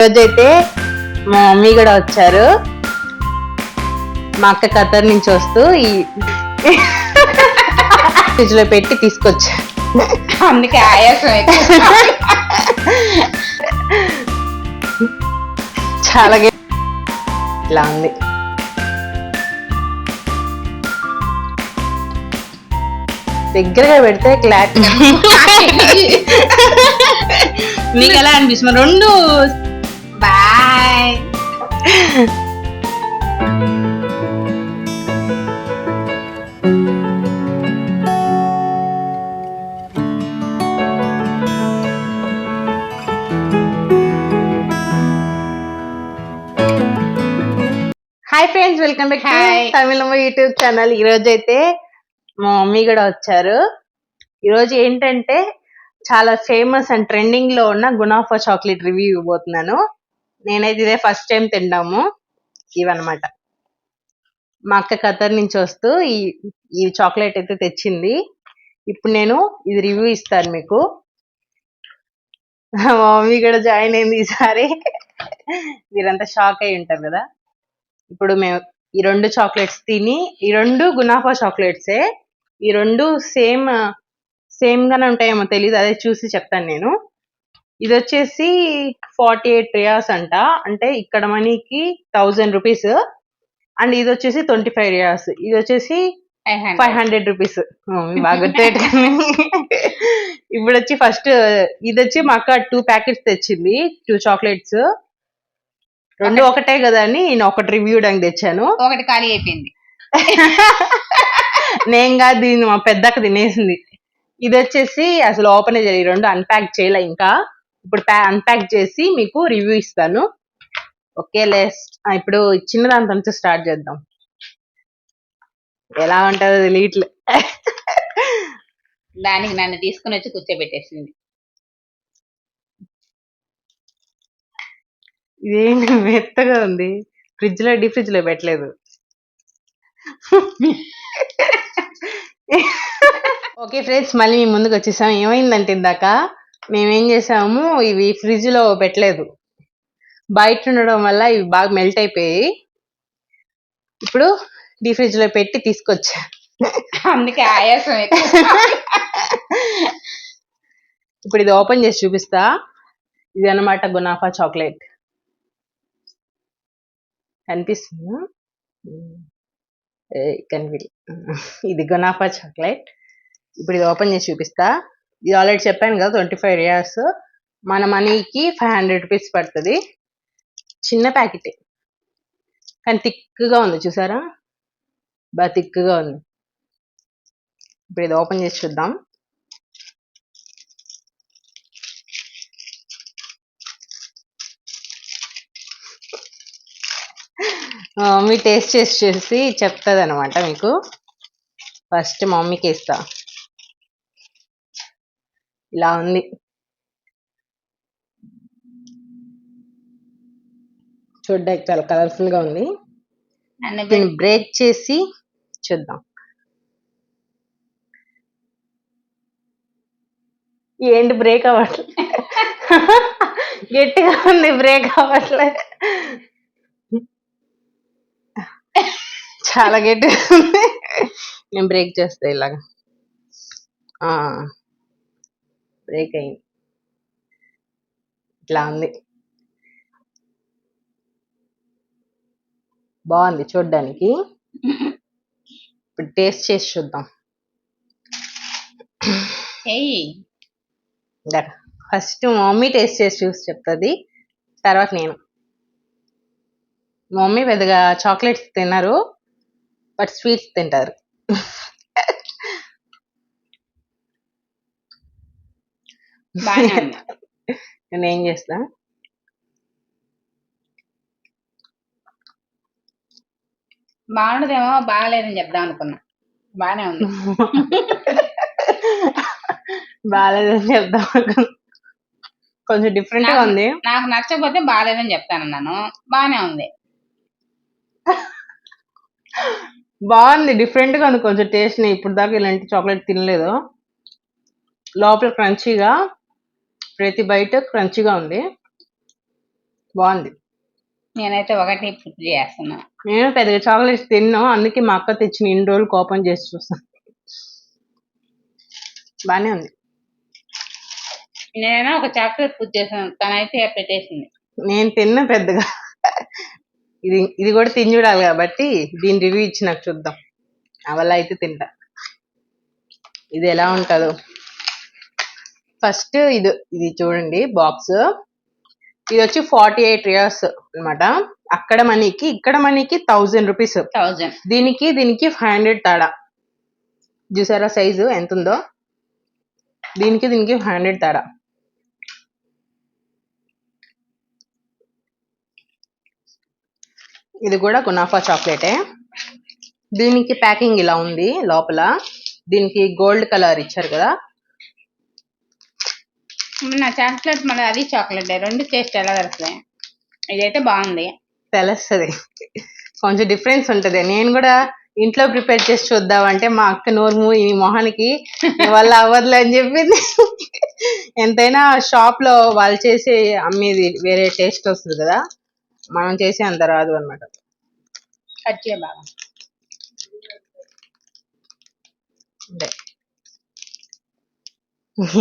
రోజైతే మా మమ్మీ కూడా వచ్చారు. మా అక్క ఖతర్ నుంచి వస్తూ ఈ ఫ్రిడ్జ్ లో పెట్టి తీసుకొచ్చా. అందుకే ఆయాసం చాలా ఇట్లా ఉంది. దగ్గరగా పెడితే క్లారిటీ. నీకు ఎలా అనిపిస్తుంది? రెండు bye. Hi friends, welcome back to Hi. Tamilamma YouTube channel. ఈ రోజు అయితే మా మమ్మీ కూడా వచ్చారు. ఈరోజు ఏంటంటే చాలా ఫేమస్ అండ్ ట్రెండింగ్ లో ఉన్న గునాఫా చాక్లెట్ రివ్యూ ఇవ్వబోతున్నాను. నేనైతే ఇదే ఫస్ట్ టైం తిన్నాము. ఇవన్నమాట మా అక్క ఖతర్ నుంచి వస్తూ ఈ చాక్లెట్ అయితే తెచ్చింది. ఇప్పుడు నేను ఇది రివ్యూ ఇస్తాను మీకు. మా మమ్మీ కూడా జాయిన్ అయింది ఈసారి. మీరంతా షాక్ అయి ఉంటారు కదా. ఇప్పుడు మేము ఈ రెండు చాక్లెట్స్ తిని, ఈ రెండు గునాఫా చాక్లెట్సే, ఈ రెండు సేమ్ గానే ఉంటాయేమో తెలియదు, అదే చూసి చెప్తాను నేను. ఇది వచ్చేసి 48 రియాస్ అంట, అంటే ఇక్కడ మనీకి 1000 రూపీస్. అండ్ ఇది వచ్చేసి 25 రియాస్, ఇది వచ్చేసి 500 రూపీస్. బాగా గుర్తుపెట్టుకోండి. ఇప్పుడు వచ్చి ఫస్ట్ ఇది వచ్చి మా అక్క 2 ప్యాకెట్స్ తెచ్చింది, 2 చాక్లెట్స్. రెండు ఒకటే కదా అని నేను ఒకటి రివ్యూ డానికి తెచ్చాను. ఒకటి ఖాళీ అయిపోయింది. నేను కాదు, దీన్ని మా పెద్దక్క తినేసింది. ఇది వచ్చేసి అసలు ఓపెన్ చేయాలి, రెండు అన్ప్యాక్ చేయలే ఇంకా. ఇప్పుడు అన్ప్యాక్ చేసి మీకు రివ్యూ ఇస్తాను. ఓకే, ఇప్పుడు చిన్న దాంతో నుంచి స్టార్ట్ చేద్దాం. ఎలా ఉంటుందో తెలియట్లే. దానికి నన్ను తీసుకుని వచ్చి కూర్చోబెట్టేసింది. ఇదేంటి మెత్తగా ఉంది, ఫ్రిడ్జ్ లో డీప్ ఫ్రిడ్జ్ లో పెట్టలేదు. ఓకే ఫ్రెండ్స్, మళ్ళీ మేము ముందుకు వచ్చేసాం. ఏమైందంటే ఇందాక మేమేం చేసాము, ఇవి ఫ్రిడ్జ్ లో పెట్టలేదు, బయట ఉండడం వల్ల ఇవి బాగా మెల్ట్ అయిపోయి ఇప్పుడు డీ ఫ్రిడ్జ్ లో పెట్టి తీసుకొచ్చా. అందుకే ఆయాసం ఇప్పుడు ఇది ఓపెన్ చేసి చూపిస్తా. ఇది అన్నమాట గునాఫా చాక్లెట్. కనిపిస్తుందా? ఇది గునాఫా చాక్లెట్. ఇప్పుడు ఇది ఓపెన్ చేసి చూపిస్తా. ఇది ఆల్రెడీ చెప్పాను కదా, 25 రియాస్, మన మనీకి 500 రూపీస్ పడుతుంది. చిన్న ప్యాకెట్ కానీ థిక్గా ఉంది, చూసారా? బాగా థిక్గా ఉంది. ఇప్పుడు ఇది ఓపెన్ చేసి చూద్దాం. మమ్మీ టేస్ట్ చేసి చూసి చెప్తుంది అనమాట మీకు. ఫస్ట్ మమ్మీకి ఇస్తా. ఇలా ఉంది, చూడ్డానికి చాలా కలర్ఫుల్ గా ఉంది. దీన్ని బ్రేక్ చేసి చూద్దాం. ఏంటి బ్రేక్ అవ్వట్లే? గట్టిగా ఉంది, బ్రేక్ అవ్వట్లే. చాలా గట్టిగా ఉంది. నేను బ్రేక్ చేస్తా ఇలాగా. బ్రేక్ అయింది. ఇట్లా ఉంది, బాగుంది చూడ్డానికి. ఇప్పుడు టేస్ట్ చేసి చూద్దాం. ఫస్ట్ మమ్మీ టేస్ట్ చేసి చూసి చెప్తుంది, తర్వాత నేను. మమ్మీ పెద్దగా చాక్లెట్స్ తిన్నారు, బట్ స్వీట్స్ తింటారు. నేను ఏం చేస్తా, బాగుండదేమో, బాగాలేదని చెప్దాం అనుకున్నా. బానే ఉంది. బాగాలేదని చెప్దాం అనుకున్నా, కొంచెం డిఫరెంట్ గా ఉంది. నాకు నచ్చకపోతే బాగాలేదని చెప్తానన్నాను. బానే ఉంది. బాగుంది, డిఫరెంట్ గా ఉంది కొంచెం టేస్ట్. ఇప్పుడు దాకా ఇలాంటి చాక్లెట్ తినలేదు. లోపల క్రంచీగా, ప్రతి బయట క్రంచీగా ఉంది. బాగుంది. నేనైతే ఒకటి పూర్తి చేస్తున్నా. నేను పెద్దగా చాక్లెట్స్ తిన్నాను, అందుకే మా అక్క తెచ్చిన ఇన్ని రోజులు ఓపెన్ చేసి చూస్తాను. బానే ఉంది. నేనైనా ఒక చాక్లెట్ పూర్తి చేసాను, తనైతే పెట్టేసింది. నేను తిన్నా పెద్దగా. ఇది కూడా తిని చూడాలి కాబట్టి దీని రివ్యూ ఇచ్చి నాకు చూద్దాం. అవల్ల అయితే తింటా. ఇది ఎలా ఉంటుందో. ఫస్ట్ ఇది చూడండి బాక్స్. ఇది వచ్చి 48 ఇయర్స్ అన్నమాట. అక్కడ మనీకి ఇక్కడ మనీకి 1000 రూపీస్. 1000. దీనికి 500 తేడా. చూసారా సైజు ఎంత ఉందో. దీనికి 500 తేడా. ఇది కూడా కునాఫా చాక్లెటే. దీనికి ప్యాకింగ్ ఇలా ఉంది లోపల. దీనికి గోల్డ్ కలర్ ఇచ్చారు కదా. నా చాక్లెట్ మళ్ళీ అది చాక్లెట్ రెండు టేస్ట్ ఎలా తెలుస్తాయి? ఇదైతే బాగుంది. తెలుస్తుంది, కొంచెం డిఫరెన్స్ ఉంటుంది. నేను కూడా ఇంట్లో ప్రిపేర్ చేసి చూద్దామంటే మా అక్క నోరు ఈ మొహానికి వల్ల అవ్వదులే అని చెప్పింది. ఎంతైనా షాప్ లో వాళ్ళు చేసి అమ్మేది వేరే టేస్ట్ వస్తుంది కదా, మనం చేసే అంత రాదు అనమాట. కట్ చేయ బాగా.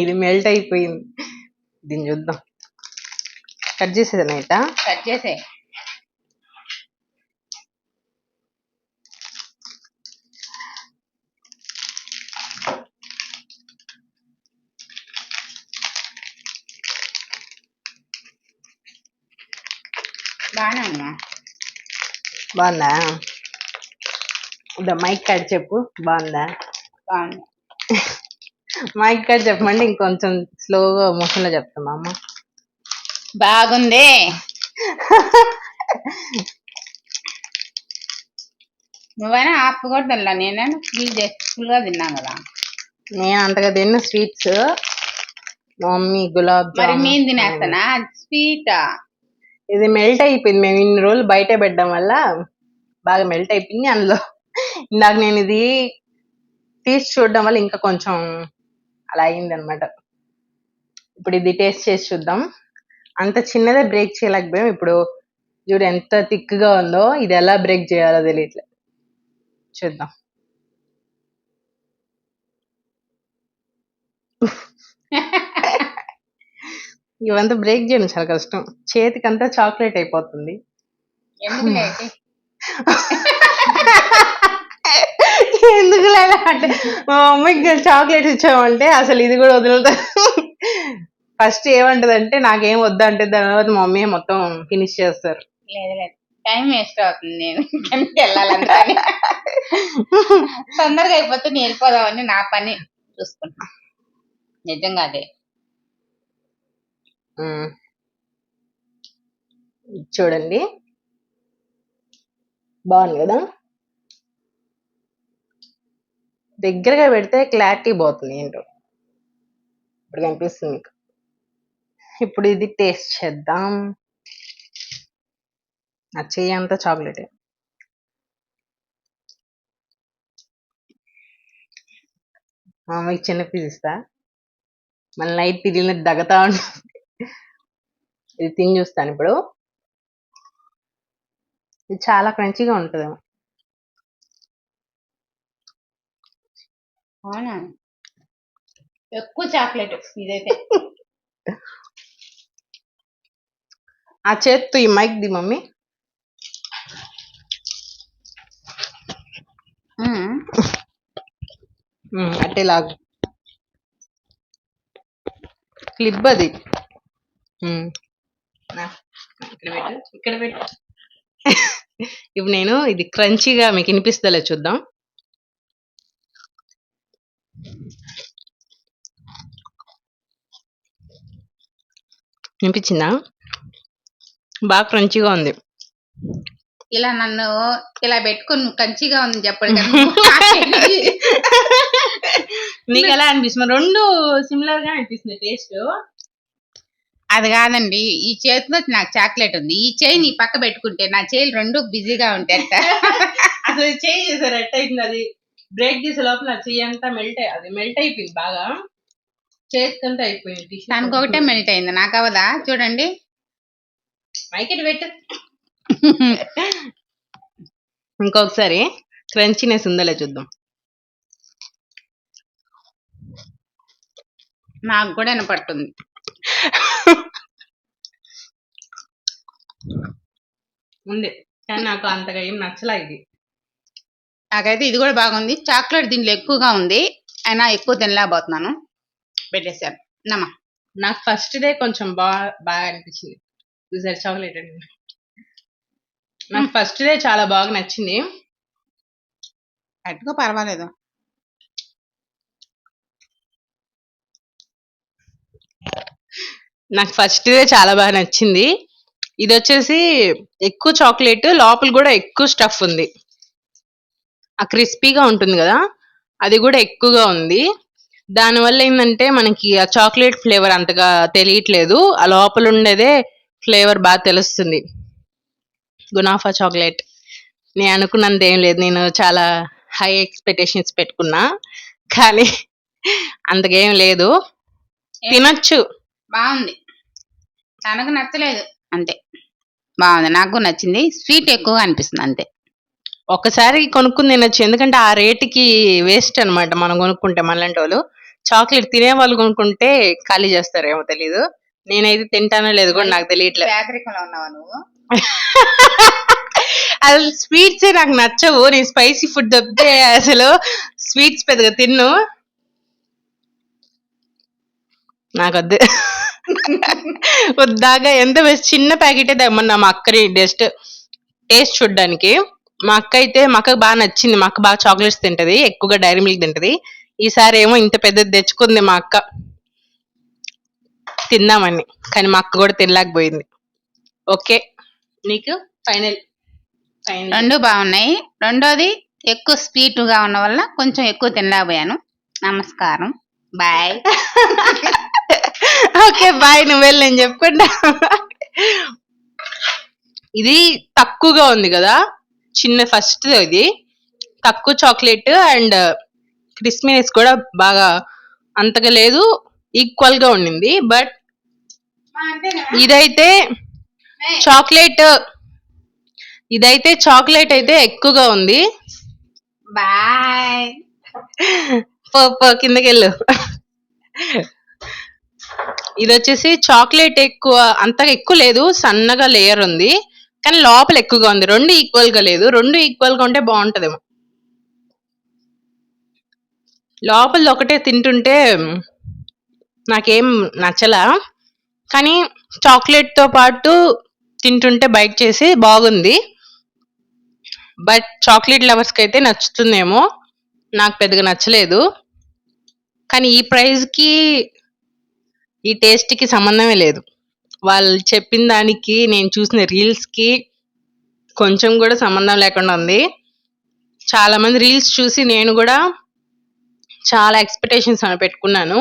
ఇది మెల్ట్ అయిపోయింది. దీన్ని చూద్దాం. కట్ చేసేదా ఇట? కట్ చేసే. బాగానే ఉన్నా. బాగుందా? మైక్ కట్ చెప్పు. బాగుందా? బాగుంది. మైక్ కట్ చెప్పమంటే ఇంకొంచెం స్లోగా మోషన్ లో చెప్తామా అమ్మ. బాగుంది. నువ్వైనా హాఫ్ కూడా తినలా, నేనైనా ఫుల్ గా తిన్నాను కదా. నేను అంతగా తిన్న స్వీట్స్. మమ్మీ గులాబ్ మరి జామ్. నేను తినేస్తానా స్వీటా? ఇది మెల్ట్ అయిపోయింది. మేము ఇన్ని రోజులు బయట పెట్టడం వల్ల బాగా మెల్ట్ అయిపోయింది. అందులో ఇందాక నేను ఇది తీసి చూడడం వల్ల ఇంకా కొంచెం అలా అయింది అనమాట. ఇప్పుడు ఇది టేస్ట్ చేసి చూద్దాం. అంత చిన్నదే బ్రేక్ చేయలేకపోయాం. ఇప్పుడు చూడు ఎంత థిక్ గా ఉందో. ఇది ఎలా బ్రేక్ చేయాలో తెలియట్లేదు. చూద్దాం. ఇవంతా బ్రేక్ చేయడం చాలా కష్టం. చేతికంతా చాక్లెట్ అయిపోతుంది. ఎందుకు లేదా అంటే మా మమ్మీకి చాక్లెట్ ఇచ్చామంటే అసలు ఇది కూడా వదులుతా. ఫస్ట్ ఏమంటదంటే నాకేం వద్దంటే దాని తర్వాత మా మమ్మీ మొత్తం ఫినిష్ చేస్తారు. లేదు లేదు, టైం వేస్ట్ అవుతుంది. నేను వెళ్ళాలని తొందరగా అయిపోతే నేను వెళ్ళిపోదామని నా పని చూసుకుంటా. నిజంగా అదే. చూడండి బాగుంది కదా. దగ్గరగా పెడితే క్లారిటీ పోతుంది ఏంటో. ఇప్పుడు కనిపిస్తుంది మీకు. ఇప్పుడు ఇది టేస్ట్ చేద్దాం. నా చెయ్యి అంతా చాక్లెటే. మీకు చిన్న పీస్ ఇస్తా. మళ్ళీ నైట్ తిరిగినట్టు దగ్గతా ఉంటుంది. ఇది తిని చూస్తాను ఇప్పుడు. ఇది చాలా క్రంచీగా ఉంటుంది. అవునా, ఎక్కువ చాక్లెట్ ఇదైతే. ఆ చేత్తో ఈ మైక్ ది మమ్మీ. అంటే లాగు క్లిప్ అది. ఇక్కడ పెట్టు. ఇప్పుడు నేను ఇది క్రంచీగా మీకు వినిపిస్తుందో చూద్దాం. వినిపించిందా? బాగా క్రంచీగా ఉంది. ఇలా నన్ను ఇలా పెట్టుకుని కంచిగా ఉంది చెప్పండి. నీకు ఎలా అనిపిస్తుంది? రెండు సిమిలర్ గా అనిపిస్తుంది టేస్ట్. అది కాదండి, ఈ చేతిలో నాకు చాక్లెట్ ఉంది, ఈ చేయి నీ పక్క పెట్టుకుంటే నా చేయి రెండు బిజీగా ఉంటాయి. అసలు చేయి చేసారు ఎట్ అయిపోయింది. అది బ్రేక్ చేసే లోపల నా చెయ్యి అంతా మెల్ట్ అయిపోయింది బాగా. చేతికంతా అయిపోయింది. దానికి ఒకటే మెల్ట్ అయింది, నాకు అవదా? చూడండి. మైకెట్ పెట్టు. ఇంకొకసారి క్రంచీనెస్ ఉందో చూద్దాం. నాకు కూడా వినపడుతుంది. ఉంది కానీ నాకు అంతగా ఏం నచ్చలా ఇది. నాకైతే ఇది కూడా బాగుంది. చాక్లెట్ దీంట్లో ఎక్కువగా ఉంది, అయినా ఎక్కువ తినలేకపోతున్నాను. పెట్టేశాను నమ్మా. నాకు ఫస్ట్ డే కొంచెం బాగా అనిపించింది. చూసారు చాక్లెట్ అండి, నాకు ఫస్ట్ డే చాలా బాగా నచ్చింది. అట్టుగా పర్వాలేదు. నాకు ఫస్ట్ డే చాలా బాగా నచ్చింది. ఇది వచ్చేసి ఎక్కువ చాక్లెట్, లోపల కూడా ఎక్కువ స్టఫ్ ఉంది. ఆ క్రిస్పీగా ఉంటుంది కదా, అది కూడా ఎక్కువగా ఉంది. దానివల్ల ఏంటంటే మనకి ఆ చాక్లెట్ ఫ్లేవర్ అంతగా తెలియట్లేదు, ఆ లోపల ఉండేదే ఫ్లేవర్ బాగా తెలుస్తుంది. గునాఫా చాక్లెట్ నేను అనుకున్నంత ఏం లేదు. నేను చాలా హై ఎక్స్పెక్టేషన్స్ పెట్టుకున్నా, కానీ అంతకేం లేదు. తినొచ్చు. బాగుంది. తనకు నచ్చలేదు అంతే. బాగుంది, నాకు నచ్చింది. స్వీట్ ఎక్కువగా అనిపిస్తుంది అంతే. ఒకసారి కొనుక్కుని తినొచ్చు, ఎందుకంటే ఆ రేటుకి వేస్ట్ అనమాట మనం కొనుక్కుంటే. మనలాంటి వాళ్ళు చాక్లెట్ తినే వాళ్ళు కొనుక్కుంటే ఖాళీ చేస్తారేమో తెలీదు. నేనైతే తింటానో లేదు కూడా నాకు తెలియట్లేదు. పేదరికంలో ఉన్నావా నువ్వు? అసలు స్వీట్సే నాకు నచ్చవు. నేను స్పైసీ ఫుడ్ తప్పితే అసలు స్వీట్స్ పెద్దగా తిన్ను. నాకొద్దు. వద్దాగా ఎంత చిన్న ప్యాకెటే తెమ్మన్నా మా అక్కని జస్ట్ టేస్ట్ చూడ్డానికి. మా అక్కకు బాగా నచ్చింది. మా అక్క బాగా చాక్లెట్స్ తింటది, ఎక్కువగా డైరీ మిల్క్ తింటది. ఈసారి ఏమో ఇంత పెద్దది తెచ్చుకుంది మా అక్క తిందామని, కానీ మా అక్క కూడా తినలేకపోయింది. ఓకే, నీకు ఫైనల్. రెండు బాగున్నాయి. రెండోది ఎక్కువ స్వీట్ గా ఉన్న వల్ల కొంచెం ఎక్కువ తినలేకపోయాను. నమస్కారం, బాయ్. ఓకే బాయ్, నువ్వు వెళ్ళి నేను చెప్పుకుంటా. ఇది తక్కువగా ఉంది కదా, చిన్న ఫస్ట్ ఇది తక్కువ చాక్లెట్ అండ్ క్రిస్పీనెస్ కూడా బాగా అంతగా లేదు, ఈక్వల్ గా ఉండింది. బట్ ఇదైతే చాక్లెట్ అయితే ఎక్కువగా ఉంది. బాయ్. కిందకెళ్ళు. ఇది వచ్చేసి చాక్లెట్ అంతగా ఎక్కువ లేదు, సన్నగా లేయర్ ఉంది, కానీ లోపల ఎక్కువగా ఉంది. రెండు ఈక్వల్ గా లేదు, రెండు ఈక్వల్ గా ఉంటే బాగుంటదేమో. లోపల ఒకటే తింటుంటే నాకేం నచ్చలా, కానీ చాక్లెట్ తో పాటు తింటుంటే బైట్ చేసి బాగుంది. బట్ చాక్లెట్ లవర్స్ కి అయితే నచ్చుతుందేమో, నాకు పెద్దగా నచ్చలేదు. కానీ ఈ ప్రైస్ కి ఈ టేస్ట్ కి సంబంధమే లేదు. వాళ్ళు చెప్పిన దానికి నేను చూసిన రీల్స్ కి కొంచెం కూడా సంబంధం లేకుండా ఉంది. చాలా మంది రీల్స్ చూసి నేను కూడా చాలా ఎక్స్పెక్టేషన్స్ పెట్టుకున్నాను,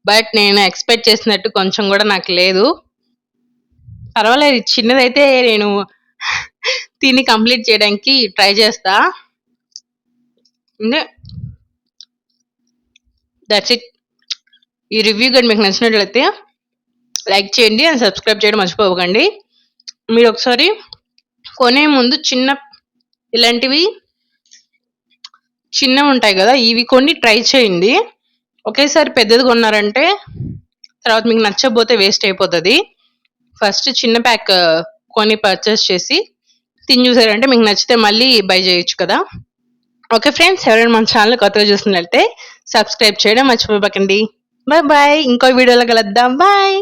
బట్ నేను ఎక్స్పెక్ట్ చేసినట్టు కొంచెం కూడా నాకు లేదు. పర్వాలేదు, చిన్నదైతే నేను తిని కంప్లీట్ చేయడానికి ట్రై చేస్తా. That's it. ఈ రివ్యూ కానీ మీకు నచ్చినట్లయితే లైక్ చేయండి అండ్ సబ్స్క్రైబ్ చేయడం మర్చిపోకండి. మీరు ఒకసారి కొనే ముందు ఇలాంటివి చిన్నవి ఉంటాయి కదా, ఇవి కొన్ని ట్రై చేయండి. ఒకేసారి పెద్దది కొన్నారంటే తర్వాత మీకు నచ్చకపోతే వేస్ట్ అయిపోతుంది. ఫస్ట్ చిన్న ప్యాక్ కొని పర్చేస్ చేసి తిని చూసారంటే మీకు నచ్చితే మళ్ళీ బై చేయొచ్చు కదా. ఓకే ఫ్రెండ్స్, ఎవరైనా మన ఛానల్ కొత్తగా చూసినట్లయితే సబ్స్క్రైబ్ చేయడం మర్చిపోకండి. బాయ్ బాయ్, ఇంకో వీడియోలో కలుద్దాం. బాయ్.